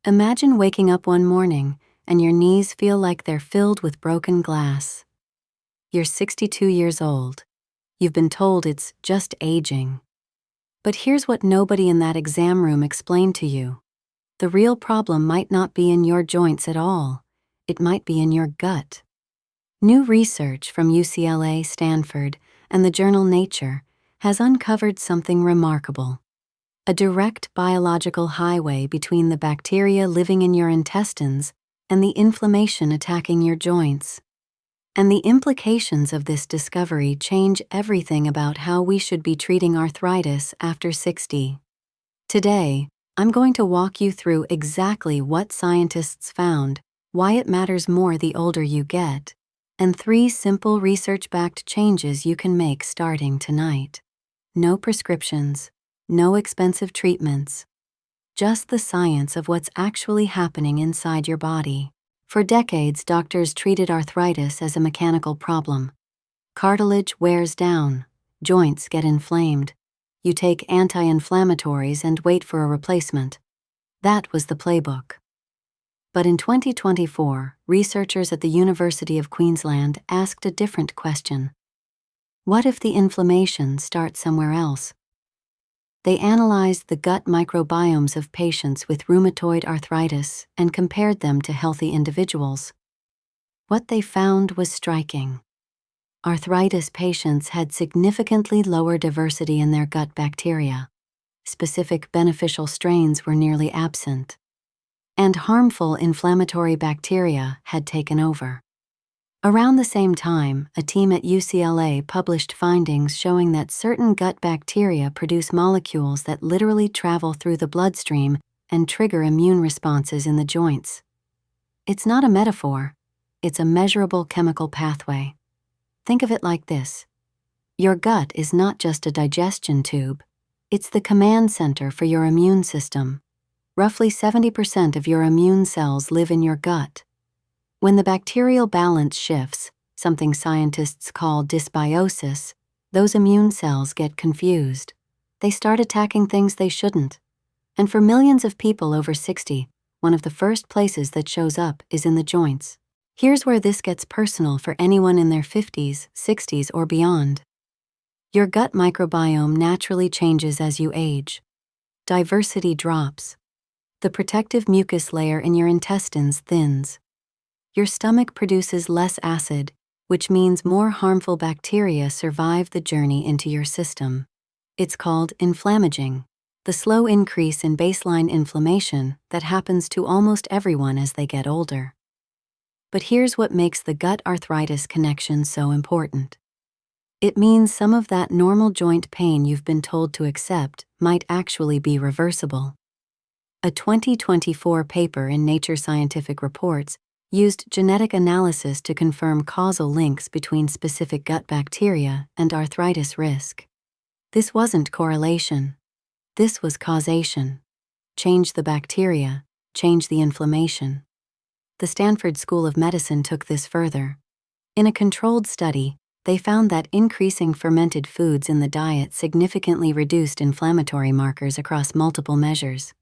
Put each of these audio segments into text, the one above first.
Imagine waking up one morning and your knees feel like they're filled with broken glass. You're 62 years old. You've been told it's just aging. But here's what nobody in that exam room explained to you. The real problem might not be in your joints at all. It might be in your gut. New research from UCLA, Stanford, and the journal Nature has uncovered something remarkable. A direct biological highway between the bacteria living in your intestines and the inflammation attacking your joints. And the implications of this discovery change everything about how we should be treating arthritis after 60. Today, I'm going to walk you through exactly what scientists found, why it matters more the older you get, and 3 simple research-backed changes you can make starting tonight. No prescriptions, no expensive treatments, just the science of what's actually happening inside your body. For decades, doctors treated arthritis as a mechanical problem. Cartilage wears down, joints get inflamed. You take anti-inflammatories and wait for a replacement. That was the playbook. But in 2024, researchers at the University of Queensland asked a different question. What if the inflammation starts somewhere else? They analyzed the gut microbiomes of patients with rheumatoid arthritis and compared them to healthy individuals. What they found was striking. Arthritis patients had significantly lower diversity in their gut bacteria. Specific beneficial strains were nearly absent. And harmful inflammatory bacteria had taken over. Around the same time, a team at UCLA published findings showing that certain gut bacteria produce molecules that literally travel through the bloodstream and trigger immune responses in the joints. It's not a metaphor, it's a measurable chemical pathway. Think of it like this. Your gut is not just a digestion tube, it's the command center for your immune system. Roughly 70% of your immune cells live in your gut. When the bacterial balance shifts, something scientists call dysbiosis, those immune cells get confused. They start attacking things they shouldn't. And for millions of people over 60, one of the first places that shows up is in the joints. Here's where this gets personal for anyone in their 50s, 60s, or beyond. Your gut microbiome naturally changes as you age. Diversity drops. The protective mucus layer in your intestines thins. Your stomach produces less acid, which means more harmful bacteria survive the journey into your system. It's called inflammaging, the slow increase in baseline inflammation that happens to almost everyone as they get older. But here's what makes the gut-arthritis connection so important. It means some of that normal joint pain you've been told to accept might actually be reversible. A 2024 paper in Nature Scientific Reports used genetic analysis to confirm causal links between specific gut bacteria and arthritis risk. This wasn't correlation. This was causation. Change the bacteria, change the inflammation. The Stanford School of Medicine took this further. In a controlled study, they found that increasing fermented foods in the diet significantly reduced inflammatory markers across multiple measures.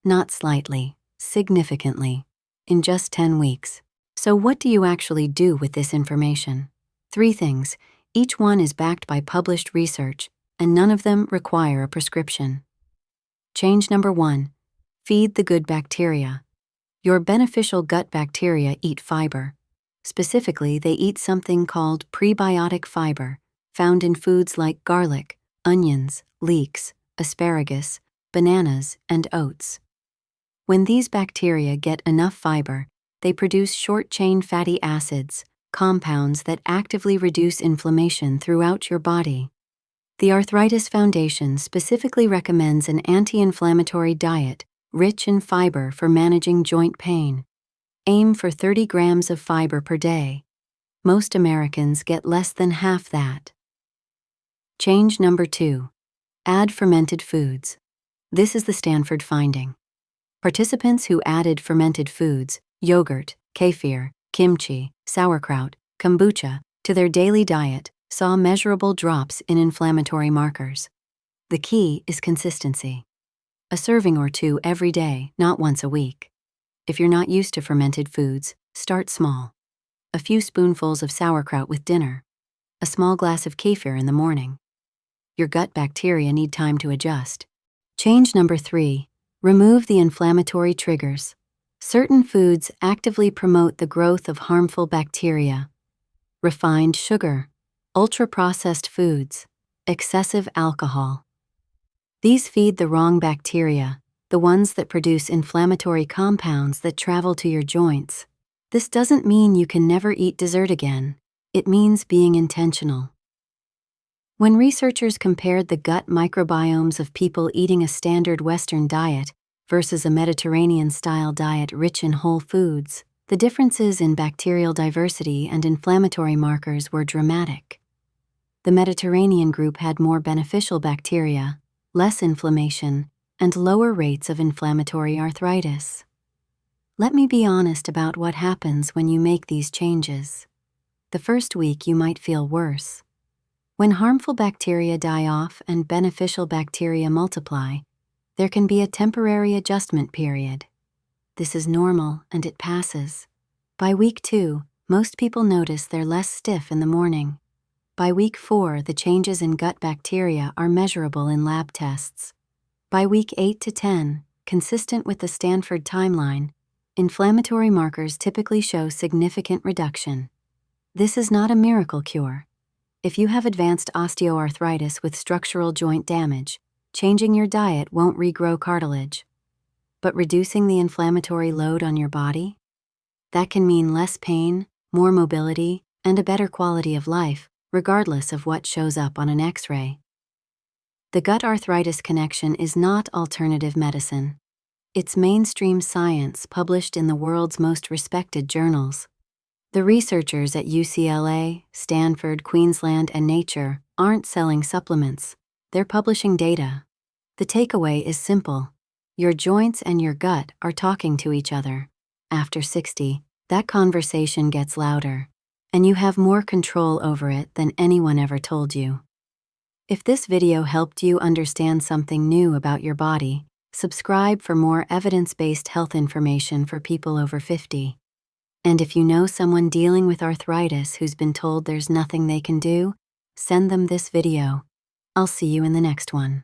Not slightly, significantly. In just 10 weeks. So what do you actually do with this information? 3 things. Each one is backed by published research, and none of them require a prescription. Change number 1. Feed the good bacteria. Your beneficial gut bacteria eat fiber. Specifically, they eat something called prebiotic fiber, found in foods like garlic, onions, leeks, asparagus, bananas, and oats. When these bacteria get enough fiber, they produce short-chain fatty acids, compounds that actively reduce inflammation throughout your body. The Arthritis Foundation specifically recommends an anti-inflammatory diet rich in fiber for managing joint pain. Aim for 30 grams of fiber per day. Most Americans get less than half that. Change number 2. Add fermented foods. This is the Stanford finding. Participants who added fermented foods, yogurt, kefir, kimchi, sauerkraut, kombucha, to their daily diet saw measurable drops in inflammatory markers. The key is consistency. A serving or 2 every day, not once a week. If you're not used to fermented foods, start small. A few spoonfuls of sauerkraut with dinner. A small glass of kefir in the morning. Your gut bacteria need time to adjust. Change number 3. Remove the inflammatory triggers. Certain foods actively promote the growth of harmful bacteria. Refined sugar, ultra-processed foods, excessive alcohol. These feed the wrong bacteria, the ones that produce inflammatory compounds that travel to your joints. This doesn't mean you can never eat dessert again. It means being intentional. When researchers compared the gut microbiomes of people eating a standard Western diet versus a Mediterranean-style diet rich in whole foods, the differences in bacterial diversity and inflammatory markers were dramatic. The Mediterranean group had more beneficial bacteria, less inflammation, and lower rates of inflammatory arthritis. Let me be honest about what happens when you make these changes. The first week you might feel worse. When harmful bacteria die off and beneficial bacteria multiply, there can be a temporary adjustment period. This is normal and it passes. By week 2, most people notice they're less stiff in the morning. By week 4, the changes in gut bacteria are measurable in lab tests. By week 8 to 10, consistent with the Stanford timeline, inflammatory markers typically show significant reduction. This is not a miracle cure. If you have advanced osteoarthritis with structural joint damage, changing your diet won't regrow cartilage. But reducing the inflammatory load on your body? That can mean less pain, more mobility, and a better quality of life, regardless of what shows up on an X-ray. The gut-arthritis connection is not alternative medicine. It's mainstream science published in the world's most respected journals. The researchers at UCLA, Stanford, Queensland, and Nature aren't selling supplements. They're publishing data. The takeaway is simple. Your joints and your gut are talking to each other. After 60, that conversation gets louder, and you have more control over it than anyone ever told you. If this video helped you understand something new about your body, subscribe for more evidence-based health information for people over 50. And if you know someone dealing with arthritis who's been told there's nothing they can do, send them this video. I'll see you in the next one.